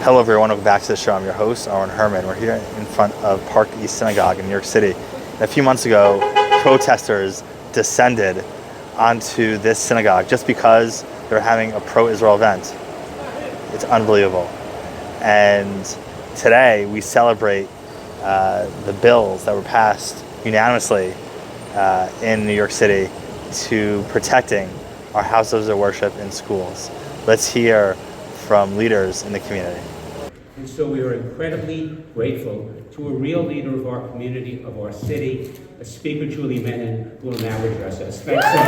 Hello everyone, welcome back to the show. I'm your host, Owen Herman. We're here in front of Park East Synagogue in New York City. And a few months ago, protesters descended onto this synagogue just because they're having a pro-Israel event. It's unbelievable. And today we celebrate the bills that were passed unanimously in New York City to protecting our houses of worship and schools. Let's hear from leaders in the community. And so we are incredibly grateful to a real leader of our community, of our city, Speaker Julie Menin, who will now address us. Thanks so much.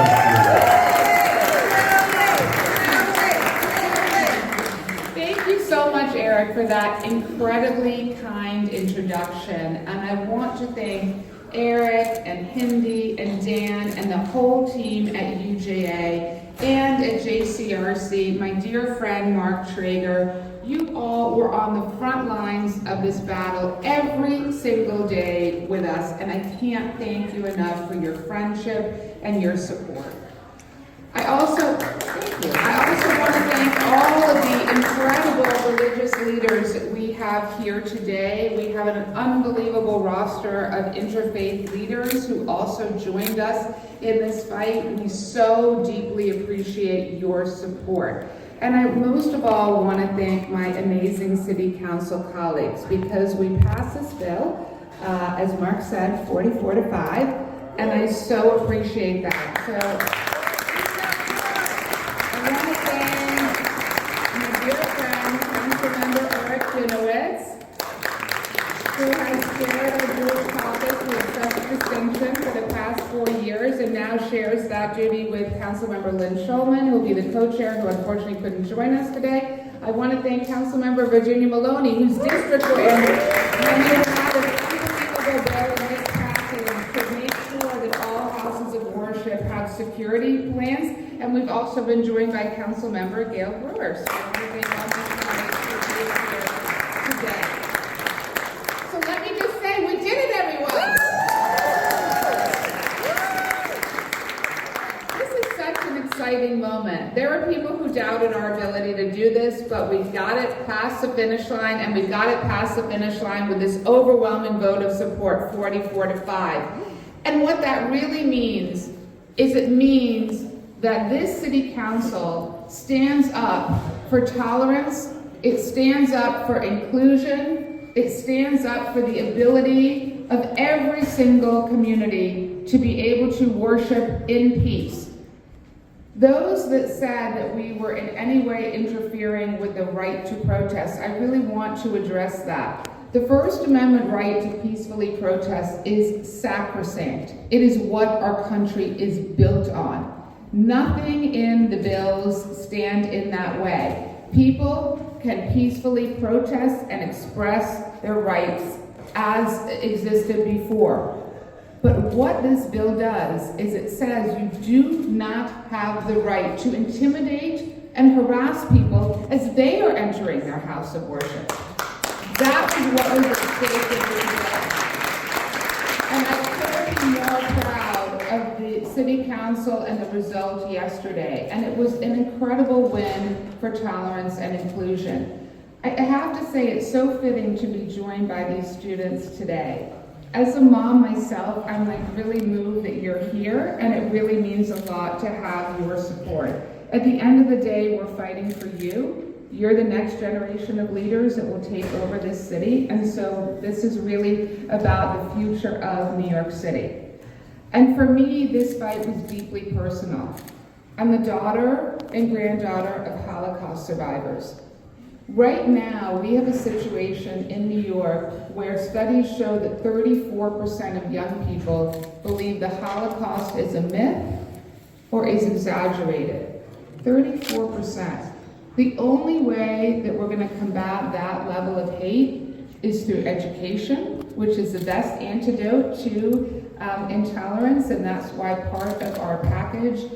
Thank you so much, Eric, for that incredibly kind introduction. And I want to thank Eric and Hindi and Dan and the whole team at UJA and at JCRC, my dear friend Mark Traeger. You all were on the front lines of this battle every single day with us, and I can't thank you enough for your friendship and your support. I also want to thank all of the incredible religious leaders that we have here today. We have an unbelievable roster of interfaith leaders who also joined us in this fight. We so deeply appreciate your support. And I most of all want to thank my amazing City Council colleagues, because we passed this bill, as Mark said, 44-5, and I so appreciate that. So I want to thank my dear friend, Councilmember Eric Dinowitz, who has chaired our Jewish caucus with such distinction for the past 4 years, and now shares that duty with Councilmember Lynn Shulman, who will be the co-chair, who unfortunately couldn't join us today. I want to thank Councilmember Virginia Maloney, whose district we're in, and who had an unbelievable bill in this passage to make sure that all houses of worship have security plans. And we've also been joined by Councilmember Gail Brewer. So I want to thank all my colleagues for being here today. So let me just say, we did it, everyone! Exciting moment. There are people who doubted our ability to do this, but we got it past the finish line, and we got it past the finish line with this overwhelming vote of support, 44-5. And what that really means is it means that this City Council stands up for tolerance, it stands up for inclusion, it stands up for the ability of every single community to be able to worship in peace. Those that said that we were in any way interfering with the right to protest, I really want to address that. The First Amendment right to peacefully protest is sacrosanct. It is what our country is built on. Nothing in the bills stand in that way. People can peacefully protest and express their rights as existed before. But what this bill does is it says you do not have the right to intimidate and harass people as they are entering their house of worship. That is what was at stake in this bill. And I couldn't be more proud of the City Council and the result yesterday. And it was an incredible win for tolerance and inclusion. I have to say, it's so fitting to be joined by these students today. As a mom myself, I'm really moved that you're here, and it really means a lot to have your support. At the end of the day, we're fighting for you. You're the next generation of leaders that will take over this city, and so this is really about the future of New York City. And for me, this fight was deeply personal. I'm the daughter and granddaughter of Holocaust survivors. Right now, we have a situation in New York where studies show that 34% of young people believe the Holocaust is a myth or is exaggerated. 34%. The only way that we're going to combat that level of hate is through education, which is the best antidote to intolerance, and that's why part of our package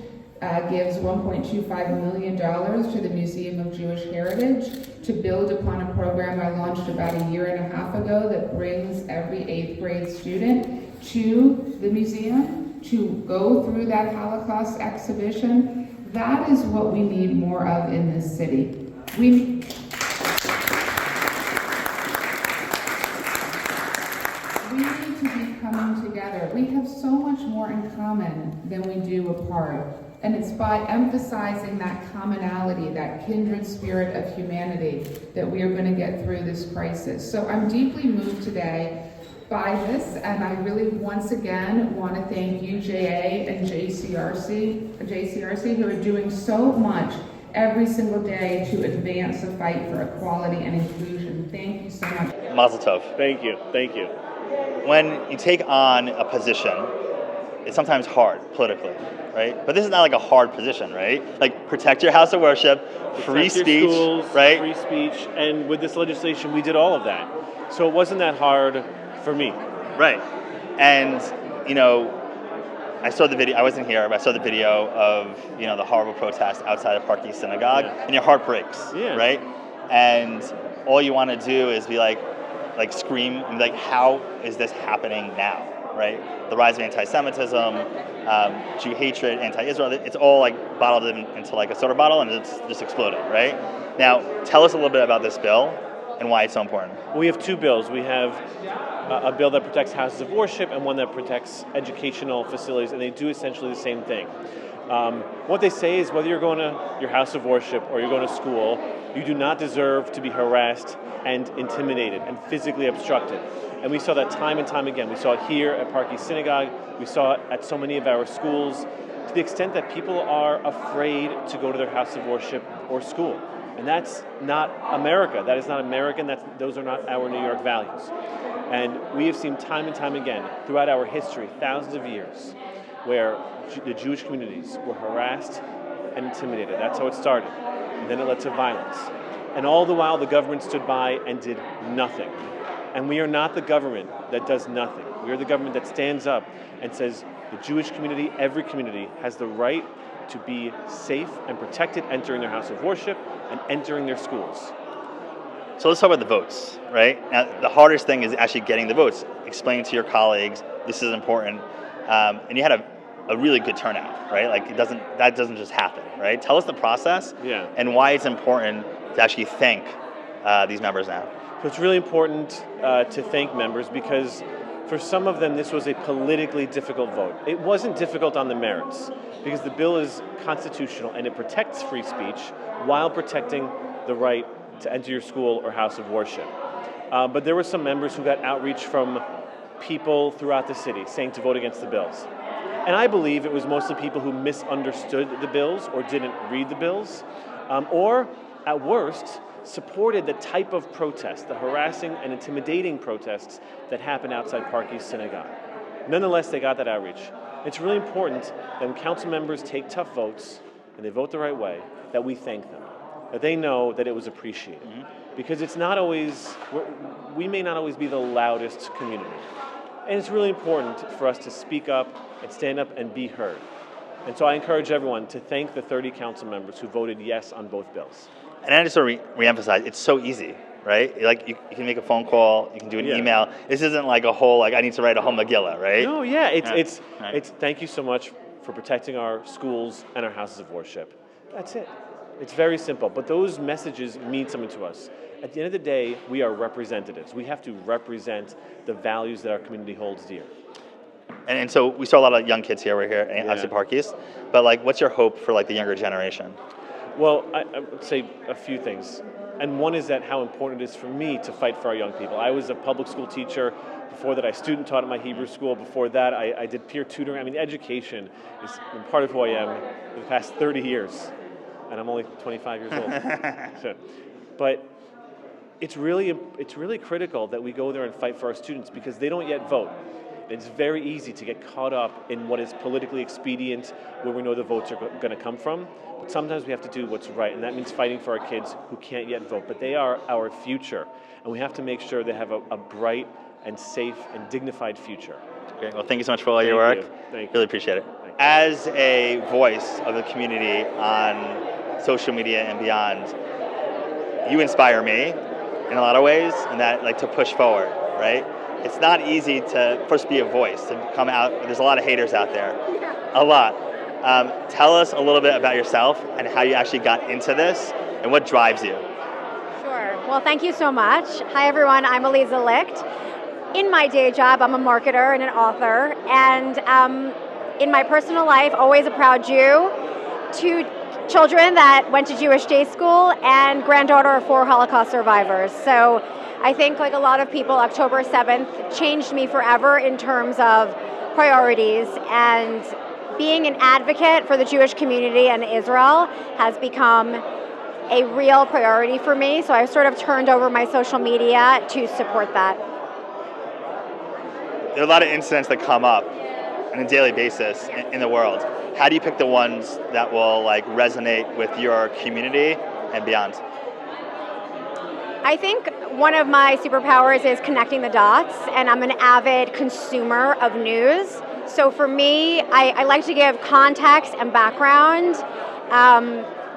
gives $1.25 million to the Museum of Jewish Heritage to build upon a program I launched about a year and a half ago that brings every 8th grade student to the museum to go through that Holocaust exhibition. That is what we need more of in this city. together. We have so much more in common than we do apart. And it's by emphasizing that commonality, that kindred spirit of humanity, that we are going to get through this crisis. So I'm deeply moved today by this, and I really once again want to thank you, JA and JCRC, who are doing so much every single day to advance the fight for equality and inclusion. Thank you so much. Mazel tov. Thank you. Thank you. When you take on a position, it's sometimes hard politically, right? But this is not like a hard position, right? Like protect your house of worship, free Protect your speech, schools, right? Free speech, and with this legislation, we did all of that. So it wasn't that hard for me. Right. And, you know, I saw the video, I wasn't here, but I saw the video of, you know, the horrible protest outside of Park East Synagogue, and your heart breaks, right? And all you want to do is be like scream, and be like, how is this happening now, right? The rise of anti-Semitism, Jew hatred, anti-Israel, it's all like bottled into like a soda bottle, and it's just exploded, right? Now, tell us a little bit about this bill and why it's so important. We have two bills. We have a bill that protects houses of worship and one that protects educational facilities, and they do essentially the same thing. What they say is whether you're going to your house of worship or you're going to school, you do not deserve to be harassed and intimidated and physically obstructed. And we saw that time and time again. We saw it here at Park East Synagogue. We saw it at so many of our schools, to the extent that people are afraid to go to their house of worship or school. And that's not America. That is not American. Those are not our New York values. And we have seen time and time again throughout our history, thousands of years, where the Jewish communities were harassed and intimidated. That's how it started. And then it led to violence. And all the while, the government stood by and did nothing. And we are not the government that does nothing. We are the government that stands up and says the Jewish community, every community, has the right to be safe and protected entering their house of worship and entering their schools. So let's talk about the votes, right? Now, the hardest thing is actually getting the votes. Explain to your colleagues this is important, and you had a really good turnout, right? Like that doesn't just happen, right? Tell us the process, and why it's important to actually thank these members now. So it's really important to thank members because for some of them this was a politically difficult vote. It wasn't difficult on the merits because the bill is constitutional and it protects free speech while protecting the right to enter your school or house of worship. But there were some members who got outreach from people throughout the city saying to vote against the bills. And I believe it was mostly people who misunderstood the bills or didn't read the bills, or at worst, supported the type of protest, the harassing and intimidating protests that happened outside Park East Synagogue. Nonetheless, they got that outreach. It's really important that when council members take tough votes and they vote the right way, that we thank them, that they know that it was appreciated. Because it's not always, we may not always be the loudest community. And it's really important for us to speak up and stand up and be heard. And so I encourage everyone to thank the 30 council members who voted yes on both bills. And I just sort of re-emphasize, it's so easy, right? Like you can make a phone call, you can do an email. This isn't like a whole, like I need to write a whole Megillah, right? No, it's thank you so much for protecting our schools and our houses of worship. That's it. It's very simple, but those messages mean something to us. At the end of the day, we are representatives. We have to represent the values that our community holds dear. And so we saw a lot of young kids here. We're here at obviously Park East. But like, what's your hope for like the younger generation? Well, I would say a few things. And one is that how important it is for me to fight for our young people. I was a public school teacher. Before that, I student taught at my Hebrew school. Before that, I did peer tutoring. I mean, education is part of who I am for the past 30 years. And I'm only 25 years old. But it's really critical that we go there and fight for our students because they don't yet vote. It's very easy to get caught up in what is politically expedient, where we know the votes are going to come from. But sometimes we have to do what's right, and that means fighting for our kids who can't yet vote. But they are our future, and we have to make sure they have a bright and safe and dignified future. Great. Well, thank you so much for all your work. Thank you. Really appreciate it. As a voice of the community on social media and beyond, you inspire me in a lot of ways, and that like to push forward, right? It's not easy to first be a voice, to come out. There's a lot of haters out there, a lot. Tell us a little bit about yourself and how you actually got into this and what drives you. Sure. Well, thank you so much. Hi, everyone. I'm Eliza Licht. in my day job, I'm a marketer and an author, and in my personal life, always a proud Jew, 2 children that went to Jewish day school, and granddaughter of 4 Holocaust survivors. So I think, like a lot of people, October 7th changed me forever in terms of priorities, and being an advocate for the Jewish community and Israel has become a real priority for me. So I've sort of turned over my social media to support that. There are a lot of incidents that come up on a daily basis in the world. How do you pick the ones that will resonate with your community and beyond? I think one of my superpowers is connecting the dots, and I'm an avid consumer of news. So for me, I like to give context and background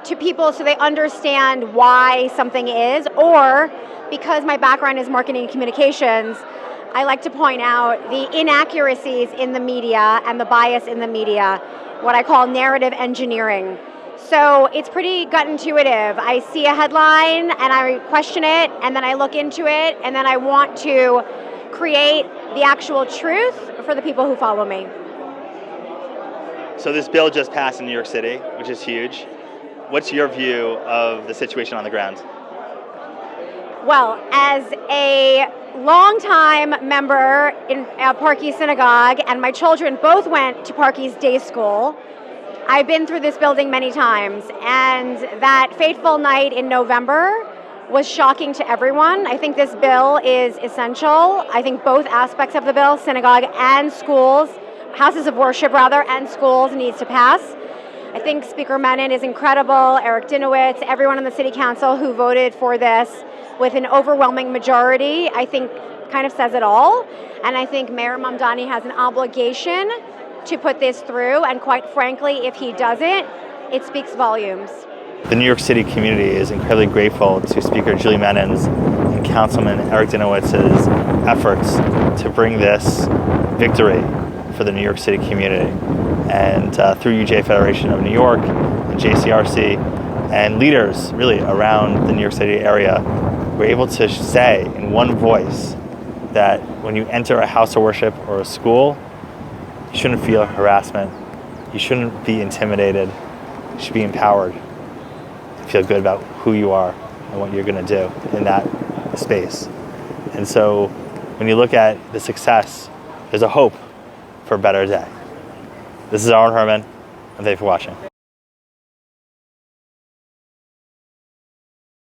to people so they understand why something is, or because my background is marketing and communications, I like to point out the inaccuracies in the media and the bias in the media, what I call narrative engineering. So it's pretty gut intuitive. I see a headline and I question it, and then I look into it, and then I want to create the actual truth for the people who follow me. So this bill just passed in New York City, which is huge. What's your view of the situation on the ground? Well, as a longtime member in Park East Synagogue, and my children both went to Park East Day School, I've been through this building many times, and that fateful night in November was shocking to everyone. I think this bill is essential. I think both aspects of the bill, synagogue and schools, houses of worship rather, and schools, needs to pass. I think Speaker Menin is incredible, Eric Dinowitz, everyone on the City Council who voted for this with an overwhelming majority, I think kind of says it all. And I think Mayor Mamdani has an obligation to put this through, and quite frankly, if he doesn't, it speaks volumes. The New York City community is incredibly grateful to Speaker Julie Menin's and Councilman Eric Dinowitz's efforts to bring this victory for the New York City community. And through UJ Federation of New York and JCRC and leaders really around the New York City area, we're able to say in one voice that when you enter a house of worship or a school, you shouldn't feel harassment, you shouldn't be intimidated, you should be empowered, feel good about who you are and what you're going to do in that space. And so when you look at the success, there's a hope for a better day. This is Aaron Herman, and thank you for watching.